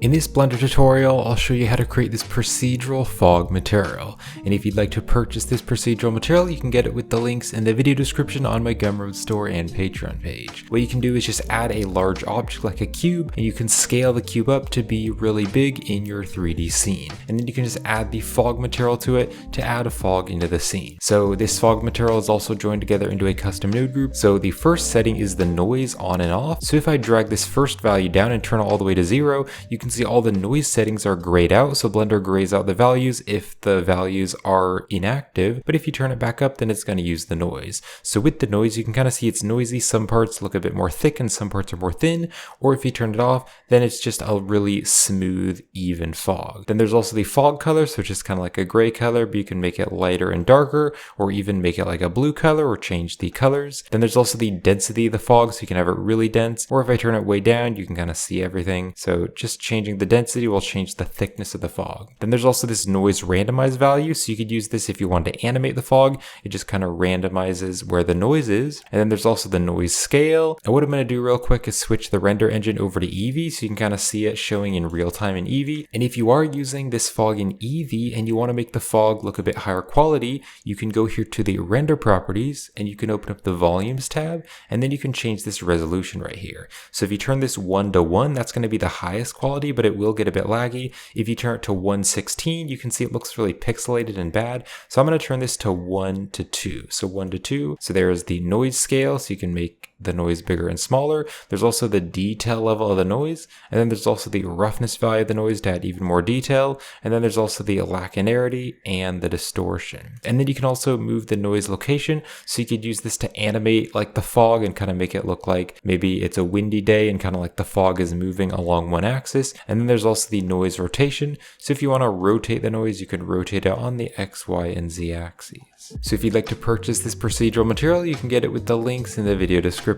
In this Blender tutorial, I'll show you how to create this procedural fog material. And if you'd like to purchase this procedural material, you can get it with the links in the video description on my Gumroad store and Patreon page. What you can do is just add a large object like a cube, and you can scale the cube up to be really big in your 3D scene. And then you can just add the fog material to it to add a fog into the scene. So this fog material is also joined together into a custom node group. So the first setting is the noise on and off. So if I drag this first value down and turn it all the way to 0, you can see all the noise settings are grayed out, so Blender grays out the values if the values are inactive, but if you turn it back up, then it's going to use the noise. So with the noise, you can kind of see it's noisy. Some parts look a bit more thick and some parts are more thin, or if you turn it off, then it's just a really smooth, even fog. Then there's also the fog color, so it's just kind of like a gray color, but you can make it lighter and darker, or even make it like a blue color, or change the colors. Then there's also the density of the fog, so you can have it really dense, or if I turn it way down, you can kind of see everything. So just changing the density will change the thickness of the fog. Then there's also this noise randomize value, so you could use this if you want to animate the fog. It just kind of randomizes where the noise is. And then there's also the noise scale. And what I'm going to do real quick is switch the render engine over to Eevee, so you can kind of see it showing in real time in Eevee. And if you are using this fog in Eevee and you want to make the fog look a bit higher quality, you can go here to the render properties and you can open up the volumes tab, and then you can change this resolution right here. So if you turn this 1 to 1, that's going to be the highest quality, but it will get a bit laggy. If you turn it to 116, you can see it looks really pixelated and bad. So I'm going to turn this to 1 to 2. So 1 to 2. So there's the noise scale, so you can make the noise bigger and smaller. There's also the detail level of the noise, and then there's also the roughness value of the noise to add even more detail, and then there's also the linearity and the distortion. And then you can also move the noise location, so you could use this to animate like the fog and kind of make it look like maybe it's a windy day and kind of like the fog is moving along one axis. And then there's also the noise rotation, so if you want to rotate the noise, you can rotate it on the X, Y, and Z axes. So if you'd like to purchase this procedural material, you can get it with the links in the video description.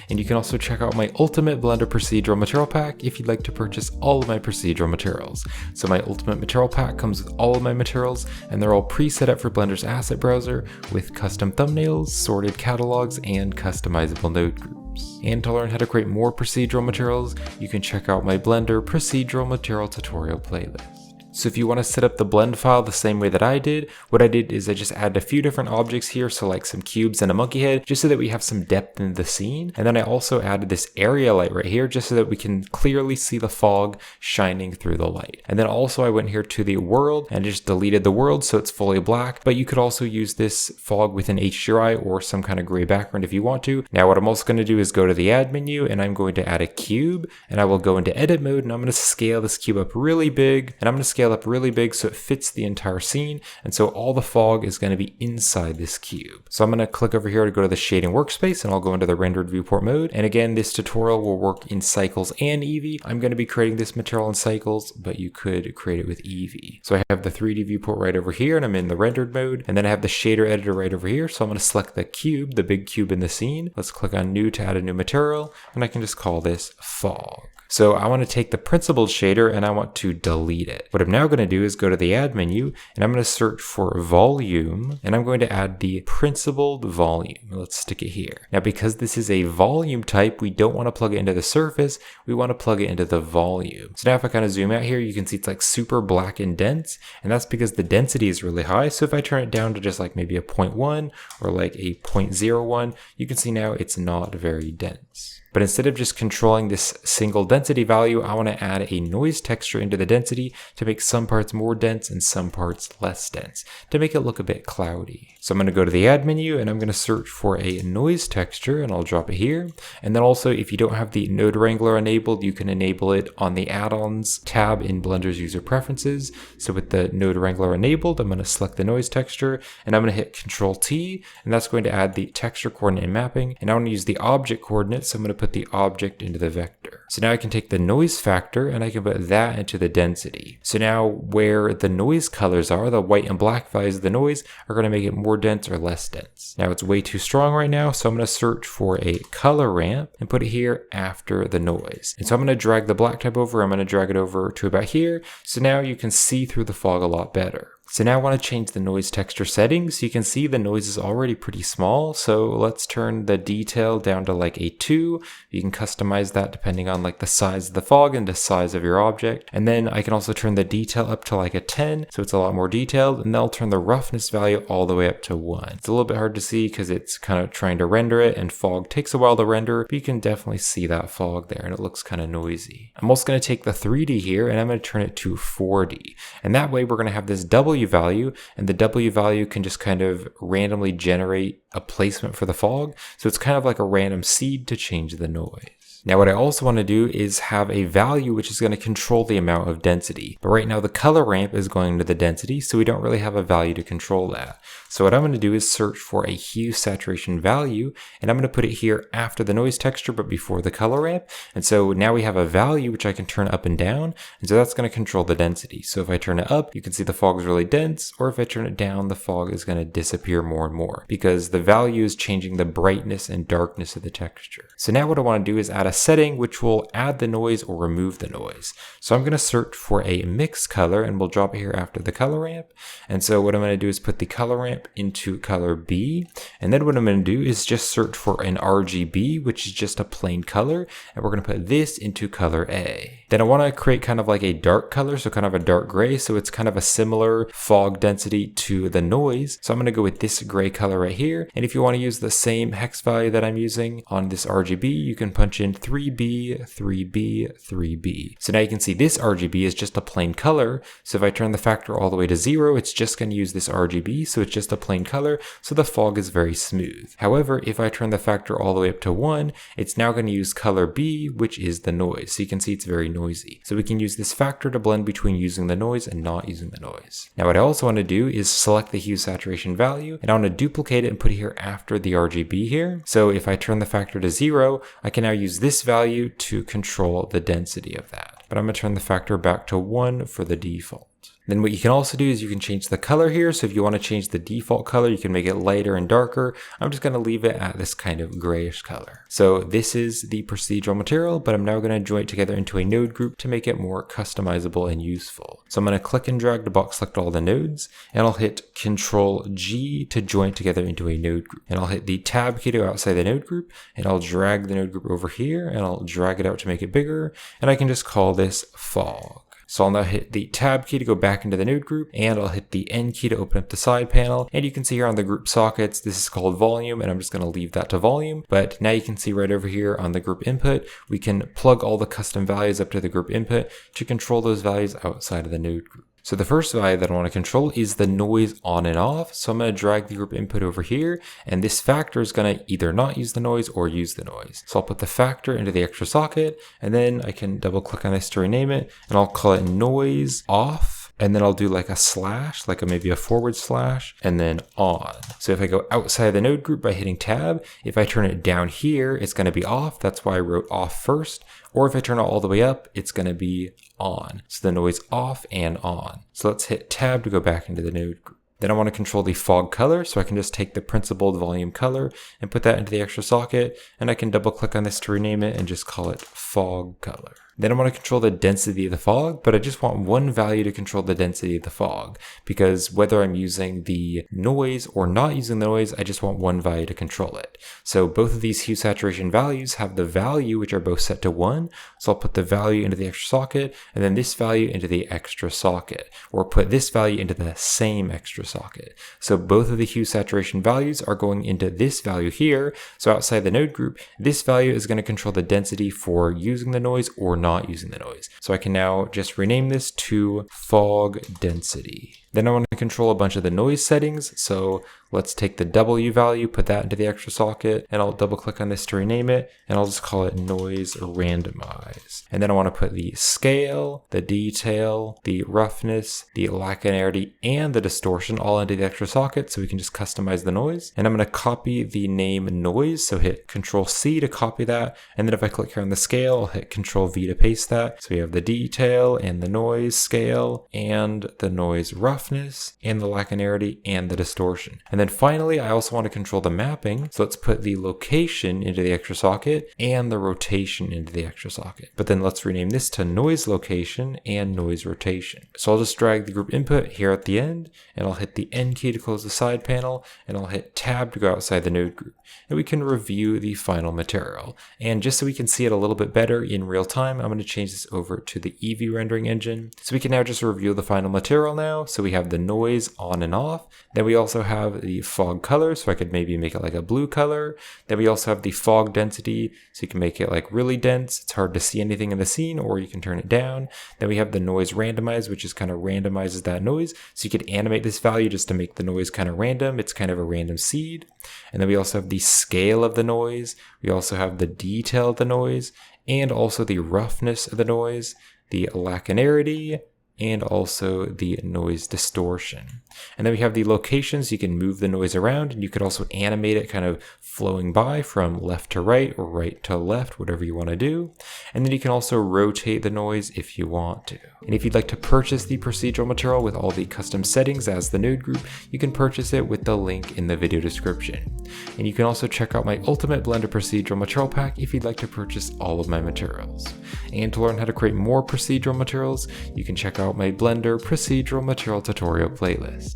And you can also check out my Ultimate Blender Procedural Material Pack if you'd like to purchase all of my procedural materials. So my Ultimate Material Pack comes with all of my materials, and they're all pre-set up for Blender's asset browser with custom thumbnails, sorted catalogs, and customizable node groups. And to learn how to create more procedural materials, you can check out my Blender Procedural Material Tutorial playlist. So if you want to set up the blend file the same way that I did, what I did is I just added a few different objects here, so like some cubes and a monkey head, just so that we have some depth in the scene. And then I also added this area light right here, just so that we can clearly see the fog shining through the light. And then also I went here to the world and just deleted the world so it's fully black, but you could also use this fog with an HDRI or some kind of gray background if you want to. Now what I'm also going to do is go to the add menu, and I'm going to add a cube, and I will go into edit mode, and I'm going to scale this cube up really big, and I'm going to scale up really big so it fits the entire scene, and so all the fog is going to be inside this cube. So I'm going to click over here to go to the shading workspace, and I'll go into the rendered viewport mode. And again, this tutorial will work in Cycles and Eevee. I'm going to be creating this material in Cycles, but you could create it with Eevee. So I have the 3D viewport right over here, and I'm in the rendered mode, and then I have the shader editor right over here. So I'm going to select the cube, the big cube in the scene. Let's click on new to add a new material, and I can just call this fog. So I want to take the principled shader and I want to delete it. What I'm now going to do is go to the add menu, and I'm going to search for volume, and I'm going to add the principled volume. Let's stick it here. Now because this is a volume type, we don't want to plug it into the surface, we want to plug it into the volume. So now if I kind of zoom out here, you can see it's like super black and dense, and that's because the density is really high. So if I turn it down to just like maybe a 0.1 or like a 0.01, you can see now it's not very dense. But instead of just controlling this single density value, I want to add a noise texture into the density to make some parts more dense and some parts less dense, to make it look a bit cloudy. So I'm going to go to the add menu, and I'm going to search for a noise texture, and I'll drop it here. And then also, if you don't have the Node Wrangler enabled, you can enable it on the add-ons tab in Blender's user preferences. So with the Node Wrangler enabled, I'm going to select the noise texture, and I'm going to hit Control T, and that's going to add the texture coordinate and mapping. And I want to use the object coordinate, so I'm going to put the object into the vector. So now I can take the noise factor and I can put that into the density. So now where the noise colors are, the white and black values of the noise are going to make it more dense or less dense. Now it's way too strong right now, so I'm going to search for a color ramp and put it here after the noise. And so I'm going to drag the black type over, I'm going to drag it over to about here. So now you can see through the fog a lot better. So now I want to change the noise texture settings. You can see the noise is already pretty small. So let's turn the detail down to like a 2. You can customize that depending on like the size of the fog and the size of your object. And then I can also turn the detail up to like a 10. So it's a lot more detailed. And then I'll turn the roughness value all the way up to 1. It's a little bit hard to see because it's kind of trying to render it, and fog takes a while to render, but you can definitely see that fog there and it looks kind of noisy. I'm also going to take the 3D here and I'm going to turn it to 4D. And that way we're going to have this W value, and the W value can just kind of randomly generate a placement for the fog. So it's kind of like a random seed to change the noise. Now what I also want to do is have a value which is going to control the amount of density. But right now the color ramp is going to the density, so we don't really have a value to control that. So what I'm going to do is search for a hue saturation value, and I'm going to put it here after the noise texture but before the color ramp. And so now we have a value which I can turn up and down, and so that's going to control the density. So if I turn it up, you can see the fog is really dense, or if I turn it down, the fog is going to disappear more and more because the value is changing the brightness and darkness of the texture. So now what I want to do is add a setting which will add the noise or remove the noise. So I'm going to search for a mix color, and we'll drop it here after the color ramp. And so what I'm going to do is put the color ramp into color B, and then what I'm going to do is just search for an RGB, which is just a plain color, and we're going to put this into color A. Then I want to create kind of like a dark color, so kind of a dark gray, so it's kind of a similar fog density to the noise. So I'm going to go with this gray color right here, and if you want to use the same hex value that I'm using on this RGB, you can punch in 3B, 3B, 3B. So now you can see this RGB is just a plain color, so if I turn the factor all the way to 0, it's just going to use this RGB, so it's just a plain color, so the fog is very smooth. However, if I turn the factor all the way up to 1, it's now going to use color B, which is the noise. So you can see it's very noisy. So we can use this factor to blend between using the noise and not using the noise. Now what I also want to do is select the hue saturation value, and I want to duplicate it and put it here after the RGB here. So if I turn the factor to 0, I can now use this value to control the density of that. But I'm going to turn the factor back to 1 for the default. Then what you can also do is you can change the color here. So if you want to change the default color, you can make it lighter and darker. I'm just going to leave it at this kind of grayish color. So this is the procedural material, but I'm now going to join it together into a node group to make it more customizable and useful. So I'm going to click and drag to box select all the nodes, and I'll hit Control G to join together into a node group. And I'll hit the tab key to go outside the node group, and I'll drag the node group over here, and I'll drag it out to make it bigger, and I can just call this fog. So I'll now hit the tab key to go back into the node group, and I'll hit the N key to open up the side panel. And you can see here on the group sockets, this is called volume, and I'm just going to leave that to volume. But now you can see right over here on the group input, we can plug all the custom values up to the group input to control those values outside of the node group. So the first value that I want to control is the noise on and off. So I'm going to drag the group input over here, and this factor is going to either not use the noise or use the noise. So I'll put the factor into the extra socket, and then I can double click on this to rename it, and I'll call it noise off. And then I'll do like a slash, like maybe a forward slash, and then on. So if I go outside the node group by hitting tab, if I turn it down here, it's going to be off. That's why I wrote off first. Or if I turn it all the way up, it's going to be on. So the noise off and on. So let's hit tab to go back into the node group. Then I want to control the fog color, so I can just take the principled volume color and put that into the extra socket, and I can double click on this to rename it and just call it fog color. Then I want to control the density of the fog, but I just want one value to control the density of the fog, because whether I'm using the noise or not using the noise, I just want one value to control it. So both of these hue saturation values have the value which are both set to 1, so I'll put the value into the extra socket, and then this value into the extra socket, or put this value into the same extra socket. So both of the hue saturation values are going into this value here, so outside the node group, this value is going to control the density for using the noise or not using the noise. So I can now just rename this to fog density. Then I want to control a bunch of the noise settings. So let's take the W value, put that into the extra socket, and I'll double click on this to rename it, and I'll just call it noise randomize. And then I want to put the scale, the detail, the roughness, the lacunarity, and the distortion all into the extra socket, so we can just customize the noise. And I'm going to copy the name noise, so hit Control C to copy that, and then if I click here on the scale, I'll hit Control V to paste that. So we have the detail and the noise scale and the noise roughness. roughness and the lacunarity and the distortion. And then finally, I also want to control the mapping. So let's put the location into the extra socket and the rotation into the extra socket. But then let's rename this to noise location and noise rotation. So I'll just drag the group input here at the end, and I'll hit the N key to close the side panel, and I'll hit Tab to go outside the node group. And we can review the final material. And just so we can see it a little bit better in real time, I'm going to change this over to the Eevee rendering engine. So we can now just review the final material now. So we have the noise on and off. Then we also have the fog color, so I could maybe make it like a blue color. Then we also have the fog density, so you can make it like really dense. It's hard to see anything in the scene, or you can turn it down. Then we have the noise randomize, which is kind of randomizes that noise. So you could animate this value just to make the noise kind of random. It's kind of a random seed. And then we also have the scale of the noise. We also have the detail of the noise, and also the roughness of the noise, the lacunarity, and also the noise distortion. And then we have the locations. You can move the noise around, and you could also animate it kind of flowing by from left to right or right to left, whatever you want to do. And then you can also rotate the noise if you want to. And if you'd like to purchase the procedural material with all the custom settings as the node group, you can purchase it with the link in the video description. And you can also check out my Ultimate Blender Procedural Material Pack if you'd like to purchase all of my materials. And to learn how to create more procedural materials, you can check out my Blender Procedural Material Tutorial playlist.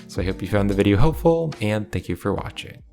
So I hope you found the video helpful, and thank you for watching.